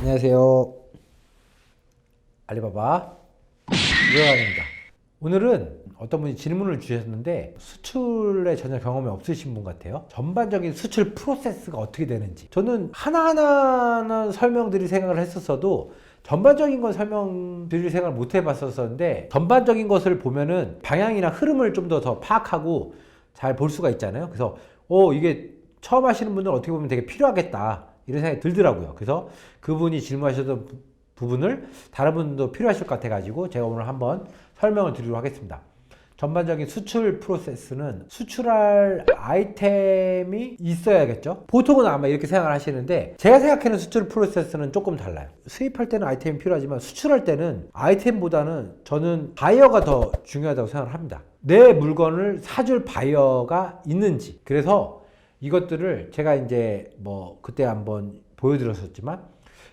안녕하세요. 알리바바 유영환입니다. 오늘은 어떤 분이 질문을 주셨는데 수출에 전혀 경험이 없으신 분 같아요. 전반적인 수출 프로세스가 어떻게 되는지 저는 하나하나는 설명드릴 생각을 했었어도 전반적인 건 설명드릴 생각을 못 해봤었는데 전반적인 것을 보면은 방향이나 흐름을 좀 더 파악하고 잘 볼 수가 있잖아요. 그래서 이게 처음 하시는 분들은 어떻게 보면 되게 필요하겠다 이런 생각이 들더라고요. 그래서 그분이 질문하셨던 부분을 다른 분도 필요하실 것 같아 가지고 제가 오늘 한번 설명을 드리도록 하겠습니다. 전반적인 수출 프로세스는 수출할 아이템이 있어야겠죠. 보통은 아마 이렇게 생각을 하시는데 제가 생각하는 수출 프로세스는 조금 달라요. 수입할 때는 아이템이 필요하지만 수출할 때는 아이템보다는 저는 바이어가 더 중요하다고 생각을 합니다. 내 물건을 사줄 바이어가 있는지. 그래서 이것들을 제가 이제 뭐 그때 한번 보여드렸었지만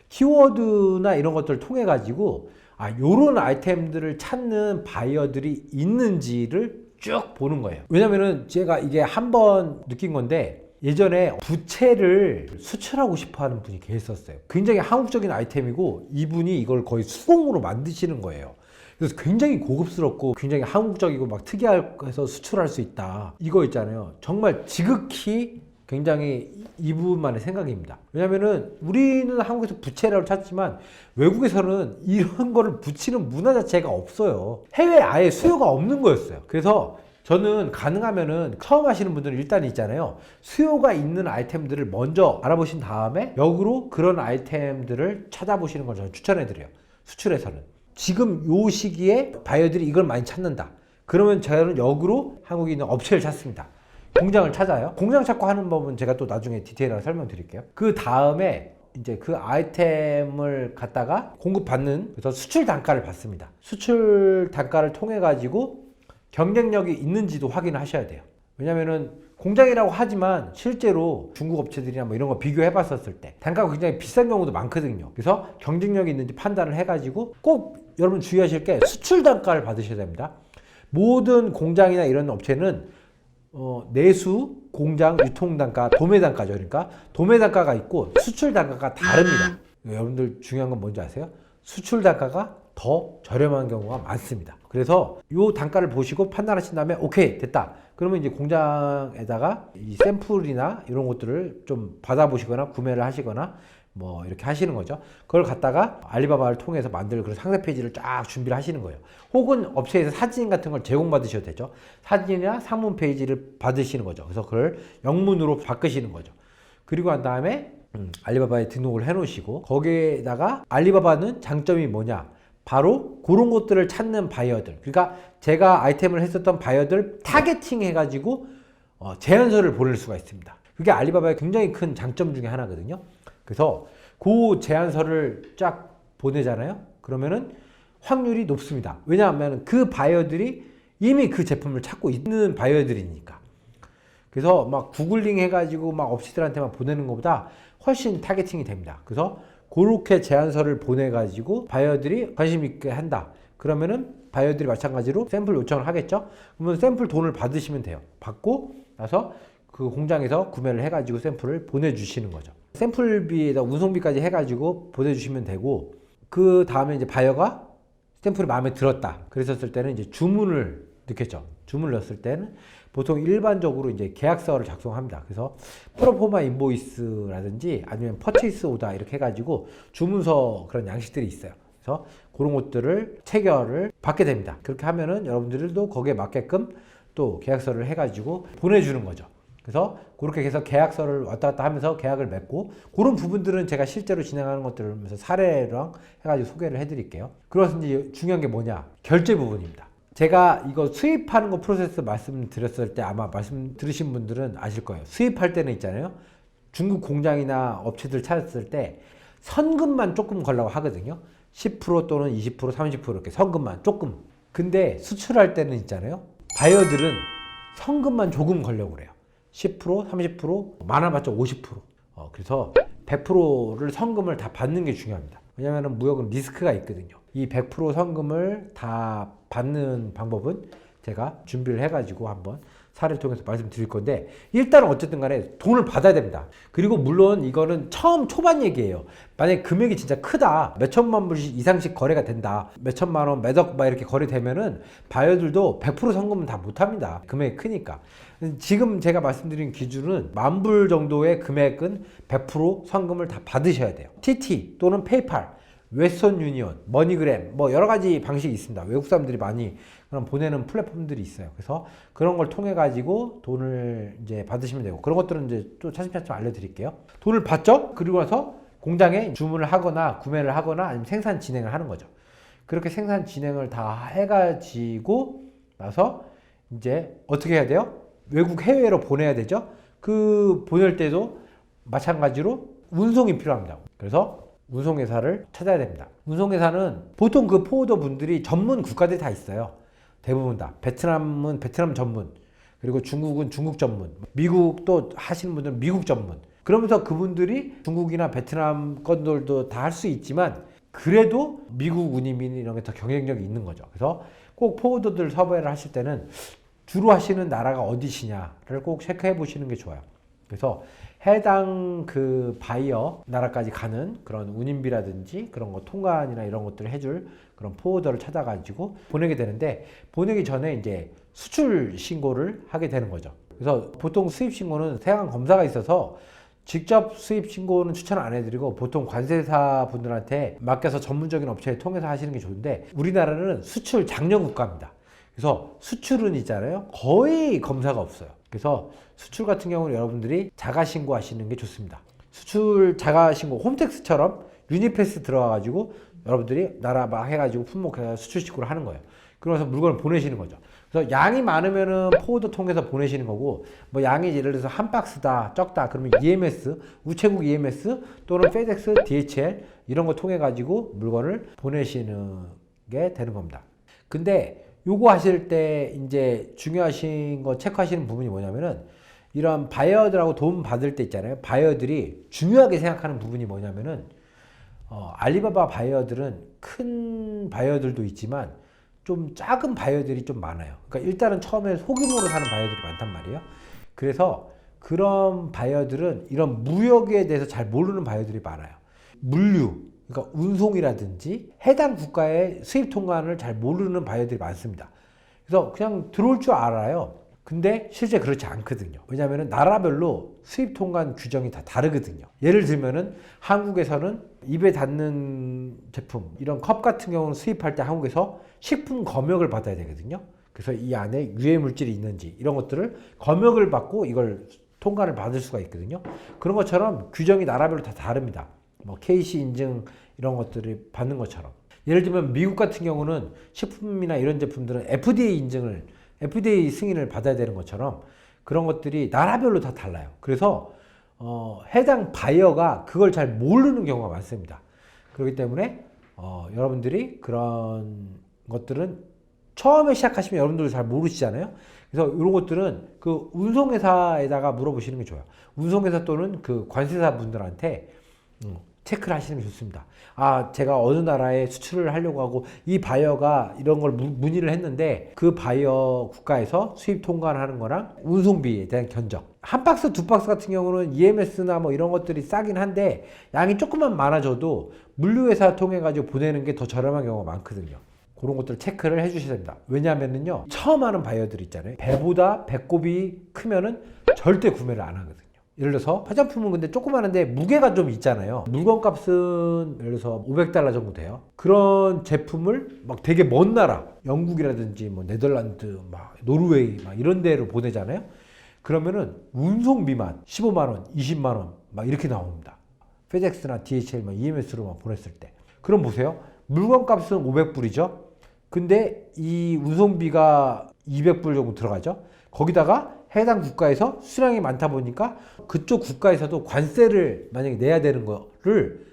키워드나 이런 것들을 통해 가지고 요런 아이템들을 찾는 바이어들이 있는지를 쭉 보는 거예요. 왜냐면은 제가 이게 한번 느낀 건데 예전에 부채를 수출하고 싶어 하는 분이 계셨어요. 굉장히 한국적인 아이템이고 이분이 이걸 거의 수공으로 만드시는 거예요. 그래서 굉장히 고급스럽고 굉장히 한국적이고 막 특이해서 수출할 수 있다. 이거 있잖아요. 정말 지극히 굉장히 이분만의 생각입니다. 왜냐면은 우리는 한국에서 부채라고 찾지만 외국에서는 이런 거를 붙이는 문화 자체가 없어요. 해외에 아예 수요가 없는 거였어요. 그래서 저는 가능하면은 처음 하시는 분들은 일단 있잖아요. 수요가 있는 아이템들을 먼저 알아보신 다음에 역으로 그런 아이템들을 찾아보시는 걸 저는 추천해드려요. 수출에서는. 지금 요 시기에 바이어들이 이걸 많이 찾는다. 그러면 저는 역으로 한국에 있는 업체를 찾습니다. 공장을 찾아요. 공장 찾고 하는 법은 제가 또 나중에 디테일하게 설명드릴게요. 그 다음에 이제 그 아이템을 갖다가 공급받는, 그래서 수출 단가를 받습니다. 수출 단가를 통해 가지고 경쟁력이 있는지도 확인을 하셔야 돼요. 왜냐면은 공장이라고 하지만 실제로 중국 업체들이나 뭐 이런 거 비교해 봤었을 때 단가가 굉장히 비싼 경우도 많거든요. 그래서 경쟁력이 있는지 판단을 해 가지고 꼭 여러분 주의하실 게 수출 단가를 받으셔야 됩니다. 모든 공장이나 이런 업체는 내수, 공장, 유통 단가, 도매 단가죠. 그러니까 도매 단가가 있고 수출 단가가 다릅니다. 여러분들 중요한 건 뭔지 아세요? 수출 단가가 더 저렴한 경우가 많습니다. 그래서 이 단가를 보시고 판단하신 다음에 오케이 됐다. 그러면 이제 공장에다가 이 샘플이나 이런 것들을 좀 받아보시거나 구매를 하시거나 뭐 이렇게 하시는 거죠. 그걸 갖다가 알리바바를 통해서 만들 그런 상세 페이지를 쫙 준비를 하시는 거예요. 혹은 업체에서 사진 같은 걸 제공받으셔도 되죠. 사진이나 상문 페이지를 받으시는 거죠. 그래서 그걸 영문으로 바꾸시는 거죠. 그리고 난 다음에 알리바바에 등록을 해 놓으시고 거기에다가 알리바바는 장점이 뭐냐? 바로 그런 것들을 찾는 바이어들. 그러니까 제가 아이템을 했었던 바이어들 타겟팅 해가지고 제안서를 보낼 수가 있습니다. 그게 알리바바의 굉장히 큰 장점 중에 하나거든요. 그래서 그 제안서를 쫙 보내잖아요. 그러면은 확률이 높습니다. 왜냐하면 그 바이어들이 이미 그 제품을 찾고 있는 바이어들이니까. 그래서 막 구글링 해가지고 막 업체들한테만 보내는 것보다 훨씬 타겟팅이 됩니다. 그래서 그렇게 제안서를 보내가지고 바이어들이 관심 있게 한다. 그러면은 바이어들이 마찬가지로 샘플 요청을 하겠죠. 그러면 샘플 돈을 받으시면 돼요. 받고 나서 그 공장에서 구매를 해가지고 샘플을 보내주시는 거죠. 샘플비에다 운송비까지 해가지고 보내주시면 되고 그 다음에 이제 바이어가 샘플이 마음에 들었다. 그랬었을 때는 이제 주문을 넣겠죠. 주문을 넣었을 때는 보통 일반적으로 이제 계약서를 작성합니다. 그래서 프로포마 인보이스라든지 아니면 퍼체이스 오다 이렇게 해가지고 주문서 그런 양식들이 있어요. 그래서 그런 것들을 체결을 받게 됩니다. 그렇게 하면은 여러분들도 거기에 맞게끔 또 계약서를 해가지고 보내주는 거죠. 그래서 그렇게 해서 계약서를 왔다 갔다 하면서 계약을 맺고 그런 부분들은 제가 실제로 진행하는 것들을 하면서 사례랑 해가지고 소개를 해드릴게요. 그래서 이제 중요한 게 뭐냐? 결제 부분입니다. 제가 이거 수입하는 거 프로세스 말씀드렸을 때 아마 말씀 들으신 분들은 아실 거예요. 수입할 때는 있잖아요. 중국 공장이나 업체들 찾았을 때 선금만 조금 걸라고 하거든요. 10% 또는 20%, 30% 이렇게 선금만 조금. 근데 수출할 때는 있잖아요. 바이어들은 선금만 조금 걸려고 그래요. 10%, 30%, 많아봤자 50%. 그래서 100%를 선금을 다 받는 게 중요합니다. 왜냐하면 무역은 리스크가 있거든요. 이 100% 선금을 다 받는 방법은 제가 준비를 해가지고 한번 사례를 통해서 말씀드릴 건데, 일단은 어쨌든 간에 돈을 받아야 됩니다. 그리고 물론 이거는 처음 초반 얘기예요. 만약에 금액이 진짜 크다, 몇 천만 불 이상씩 거래가 된다, 몇 천만 원, 몇 억 막 이렇게 거래되면은 바이어들도 100% 성금은 다 못합니다. 금액이 크니까. 지금 제가 말씀드린 기준은 10,000불 정도의 금액은 100% 성금을 다 받으셔야 돼요. TT 또는 페이팔, 웨스턴 유니온, 머니그램, 뭐 여러 가지 방식이 있습니다. 외국 사람들이 많이 그런 보내는 플랫폼들이 있어요. 그래서 그런 걸 통해 가지고 돈을 이제 받으시면 되고, 그런 것들은 이제 또 차츰차츰 알려드릴게요. 돈을 받죠? 그리고 나서 공장에 주문을 하거나 구매를 하거나 아니면 생산 진행을 하는 거죠. 그렇게 생산 진행을 다 해가지고 나서 이제 어떻게 해야 돼요? 외국 해외로 보내야 되죠? 그 보낼 때도 마찬가지로 운송이 필요합니다. 그래서 운송회사를 찾아야 됩니다. 운송회사는 보통 그 포워더 분들이 전문 국가들이 다 있어요. 대부분 다. 베트남은 베트남 전문, 그리고 중국은 중국 전문, 미국도 하시는 분들은 미국 전문. 그러면서 그분들이 중국이나 베트남 건들도 다 할 수 있지만, 그래도 미국 운임인 이런 게 더 경쟁력이 있는 거죠. 그래서 꼭 포워더들 섭외를 하실 때는 주로 하시는 나라가 어디시냐를 꼭 체크해 보시는 게 좋아요. 그래서 해당 그 바이어 나라까지 가는 그런 운임비라든지 그런 거 통관이나 이런 것들을 해줄 그런 포워더를 찾아가지고 보내게 되는데, 보내기 전에 이제 수출 신고를 하게 되는 거죠. 그래서 보통 수입 신고는 세관 검사가 있어서 직접 수입 신고는 추천 안 해드리고, 보통 관세사 분들한테 맡겨서 전문적인 업체에 통해서 하시는 게 좋은데, 우리나라는 수출 장려 국가입니다. 그래서 수출은 있잖아요, 거의 검사가 없어요. 그래서 수출 같은 경우는 여러분들이 자가 신고하시는 게 좋습니다. 수출 자가 신고, 홈택스처럼 유니패스 들어가가지고 여러분들이 나라 막 해가지고 품목해서 수출 신고를 하는 거예요. 그러면서 물건을 보내시는 거죠. 그래서 양이 많으면은 포워더 통해서 보내시는 거고, 뭐 양이 예를 들어서 한 박스다, 적다, 그러면 EMS, 우체국 EMS 또는 페덱스, DHL 이런 거 통해 가지고 물건을 보내시는 게 되는 겁니다. 근데 요거 하실 때 이제 중요하신 거 체크하시는 부분이 뭐냐면은, 이런 바이어들하고 도움 받을 때 있잖아요. 바이어들이 중요하게 생각하는 부분이 뭐냐면은, 알리바바 바이어들은 큰 바이어들도 있지만 좀 작은 바이어들이 좀 많아요. 그러니까 일단은 처음에 소규모로 사는 바이어들이 많단 말이에요. 그래서 그런 바이어들은 이런 무역에 대해서 잘 모르는 바이어들이 많아요. 물류, 그러니까 운송이라든지 해당 국가의 수입 통관을 잘 모르는 바이어들이 많습니다. 그래서 그냥 들어올 줄 알아요. 근데 실제 그렇지 않거든요. 왜냐하면 나라별로 수입 통관 규정이 다 다르거든요. 예를 들면은 한국에서는 입에 닿는 제품, 이런 컵 같은 경우는 수입할 때 한국에서 식품 검역을 받아야 되거든요. 그래서 이 안에 유해 물질이 있는지 이런 것들을 검역을 받고 이걸 통관을 받을 수가 있거든요. 그런 것처럼 규정이 나라별로 다 다릅니다. 뭐 KC 인증 이런 것들을 받는 것처럼. 예를 들면 미국 같은 경우는 식품이나 이런 제품들은 FDA 승인을 받아야 되는 것처럼 그런 것들이 나라별로 다 달라요. 그래서 해당 바이어가 그걸 잘 모르는 경우가 많습니다. 그렇기 때문에 여러분들이 그런 것들은 처음에 시작하시면 여러분들도 잘 모르시잖아요. 그래서 이런 것들은 그 운송회사에다가 물어보시는 게 좋아요. 운송회사 또는 그 관세사 분들한테 체크를 하시는 게 좋습니다. 아, 제가 어느 나라에 수출을 하려고 하고 이 바이어가 이런 걸 문의를 했는데 그 바이어 국가에서 수입 통관하는 거랑 운송비에 대한 견적. 한 박스, 두 박스 같은 경우는 EMS나 뭐 이런 것들이 싸긴 한데 양이 조금만 많아져도 물류회사 통해 가지고 보내는 게 더 저렴한 경우가 많거든요. 그런 것들 체크를 해주셔야 됩니다. 왜냐하면요, 처음 하는 바이어들 있잖아요. 배보다 배꼽이 크면은 절대 구매를 안 하거든요. 예를 들어서 화장품은 근데 조그마한데 무게가 좀 있잖아요. 물건값은 예를 들어서 $500 정도 돼요. 그런 제품을 막 되게 먼 나라, 영국이라든지 뭐 네덜란드, 막 노르웨이 막 이런 데로 보내잖아요. 그러면은 운송비만 15만 원, 20만 원 막 이렇게 나옵니다. 페덱스나 DHL, EMS로만 보냈을 때. 그럼 보세요. 물건값은 500불이죠. 근데 이 운송비가 200불 정도 들어가죠. 거기다가 해당 국가에서 수량이 많다 보니까 그쪽 국가에서도 관세를 만약에 내야 되는 거를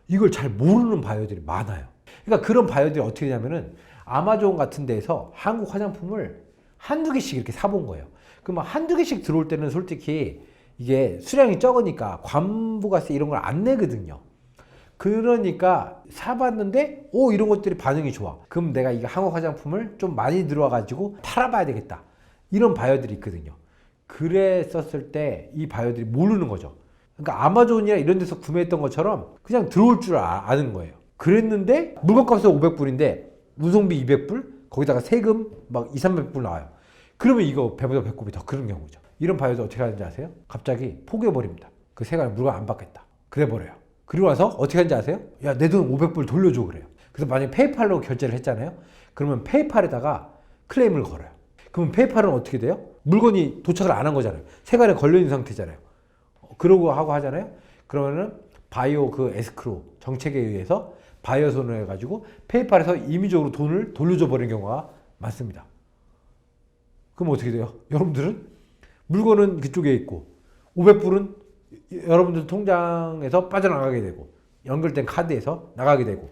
이걸 잘 모르는 바이어들이 많아요. 그러니까 그런 바이어들이 어떻게 되냐면은 아마존 같은 데에서 한국 화장품을 한두 개씩 이렇게 사본 거예요. 그럼 한두 개씩 들어올 때는 솔직히 이게 수량이 적으니까 관부가세 이런 걸 안 내거든요. 그러니까 사봤는데 이런 것들이 반응이 좋아. 그럼 내가 이 한국 화장품을 좀 많이 들어와 가지고 팔아봐야 되겠다. 이런 바이어들이 있거든요. 그랬었을 때 이 바이어들이 모르는 거죠. 그러니까 아마존이나 이런 데서 구매했던 것처럼 그냥 들어올 줄 아는 거예요. 그랬는데 물건값은 500불인데 운송비 200불 거기다가 세금 막 2, 300불 나와요. 그러면 이거 배보다 배꼽이 더 크는 경우죠. 이런 바이어도 어떻게 하는지 아세요? 갑자기 포기해버립니다. 그 세간에 물건 안 받겠다. 그래버려요. 그리고 와서 어떻게 하는지 아세요? 야, 내 돈 500불 돌려줘 그래요. 그래서 만약에 페이팔로 결제를 했잖아요. 그러면 페이팔에다가 클레임을 걸어요. 그러면 페이팔은 어떻게 돼요? 물건이 도착을 안 한 거잖아요. 세간에 걸려있는 상태잖아요. 그러고 하고 하잖아요. 그러면은 바이오 그 에스크로 정책에 의해서 바이오 손을 해가지고 페이팔에서 임의적으로 돈을 돌려줘 버리는 경우가 많습니다. 그럼 어떻게 돼요? 여러분들은 물건은 그쪽에 있고 500불은 여러분들 통장에서 빠져나가게 되고 연결된 카드에서 나가게 되고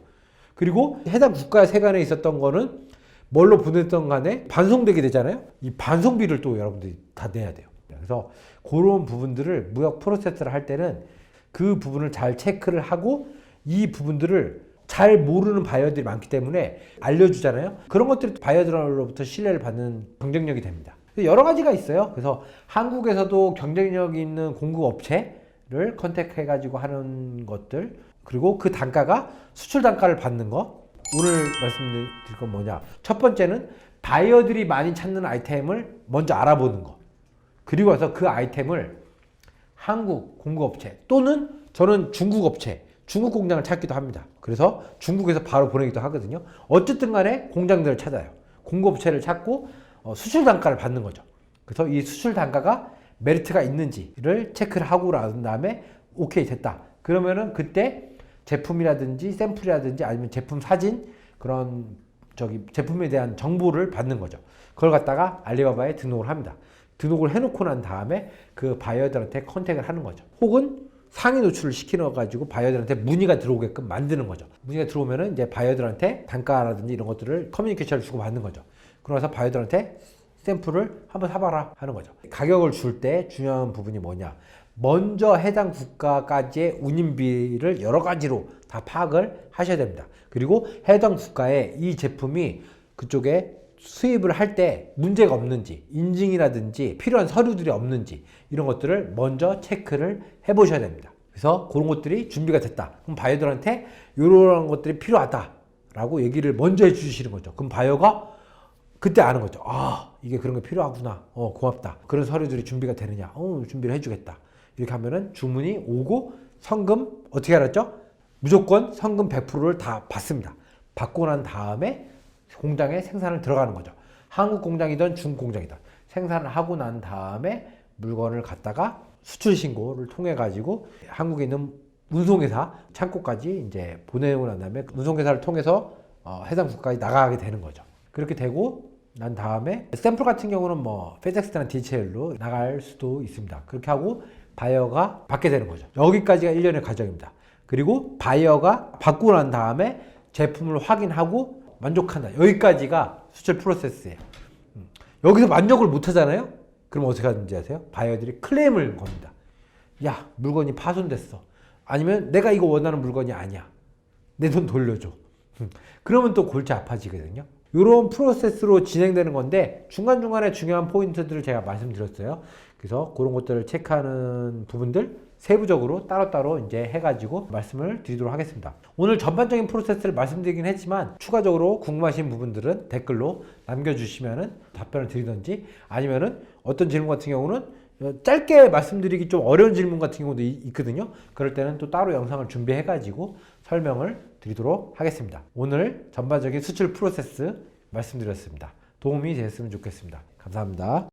그리고 해당 국가 세관에 있었던 거는 뭘로 보냈던 간에 반송되게 되잖아요. 이 반송비를 또 여러분들이 다 내야 돼요. 그래서 그런 부분들을 무역 프로세스를 할 때는 그 부분을 잘 체크를 하고 이 부분들을 잘 모르는 바이어들이 많기 때문에 알려주잖아요. 그런 것들이 바이어들로부터 신뢰를 받는 경쟁력이 됩니다. 여러 가지가 있어요. 그래서 한국에서도 경쟁력 있는 공급 업체를 컨택해가지고 하는 것들 그리고 그 단가가 수출 단가를 받는 거 오늘 말씀드릴 건 뭐냐 첫 번째는 바이어들이 많이 찾는 아이템을 먼저 알아보는 거 그리고 와서 그 아이템을 한국 공급업체 또는 저는 중국 업체 중국 공장을 찾기도 합니다. 그래서 중국에서 바로 보내기도 하거든요. 어쨌든 간에 공장들을 찾아요. 공급업체를 찾고 수출 단가를 받는 거죠. 그래서 이 수출 단가가 메리트가 있는지를 체크를 하고 난 다음에 오케이 됐다. 그러면은 그때 제품이라든지 샘플이라든지 아니면 제품 사진 그런 제품에 대한 정보를 받는 거죠. 그걸 갖다가 알리바바에 등록을 합니다. 등록을 해놓고 난 다음에 그 바이어들한테 컨택을 하는 거죠. 혹은 상위 노출을 시켜가지고 바이어들한테 문의가 들어오게끔 만드는 거죠. 문의가 들어오면은 이제 바이어들한테 단가라든지 이런 것들을 커뮤니케이션을 주고 받는 거죠. 그러면서 바이어들한테 샘플을 한번 사봐라 하는 거죠. 가격을 줄 때 중요한 부분이 뭐냐. 먼저 해당 국가까지의 운임비를 여러 가지로 다 파악을 하셔야 됩니다. 그리고 해당 국가에 이 제품이 그쪽에 수입을 할 때 문제가 없는지 인증이라든지 필요한 서류들이 없는지 이런 것들을 먼저 체크를 해 보셔야 됩니다. 그래서 그런 것들이 준비가 됐다. 그럼 바이어들한테 이런 것들이 필요하다 라고 얘기를 먼저 해 주시는 거죠. 그럼 바이어가 그때 아는 거죠. 아, 이게 그런 게 필요하구나. 고맙다. 그런 서류들이 준비가 되느냐. 준비를 해주겠다. 이렇게 하면은 주문이 오고 성금 어떻게 알았죠? 무조건 성금 100%를 다 받습니다. 받고 난 다음에 공장에 생산을 들어가는 거죠. 한국 공장이든 중국 공장이든 생산을 하고 난 다음에 물건을 갖다가 수출 신고를 통해 가지고 한국에 있는 운송회사 창고까지 이제 보내고 난 다음에 운송회사를 통해서 해당 국가에 나가게 되는 거죠. 그렇게 되고 난 다음에 샘플 같은 경우는 뭐 페덱스나 DHL로 나갈 수도 있습니다. 그렇게 하고 바이어가 받게 되는 거죠. 여기까지가 1년의 과정입니다. 그리고 바이어가 받고 난 다음에 제품을 확인하고 만족한다. 여기까지가 수출 프로세스예요. 여기서 만족을 못 하잖아요? 그럼 어떻게 하는지 아세요? 바이어들이 클레임을 겁니다. 야, 물건이 파손됐어. 아니면 내가 이거 원하는 물건이 아니야. 내 돈 돌려줘. 그러면 또 골치 아파지거든요. 이런 프로세스로 진행되는 건데 중간중간에 중요한 포인트들을 제가 말씀드렸어요. 그래서 그런 것들을 체크하는 부분들 세부적으로 따로따로 이제 해가지고 말씀을 드리도록 하겠습니다. 오늘 전반적인 프로세스를 말씀드리긴 했지만 추가적으로 궁금하신 부분들은 댓글로 남겨주시면은 답변을 드리든지 아니면은 어떤 질문 같은 경우는 짧게 말씀드리기 좀 어려운 질문 같은 경우도 있거든요. 그럴 때는 또 따로 영상을 준비해가지고 설명을 드리도록 하겠습니다. 오늘 전반적인 수출 프로세스 말씀드렸습니다. 도움이 됐으면 좋겠습니다. 감사합니다.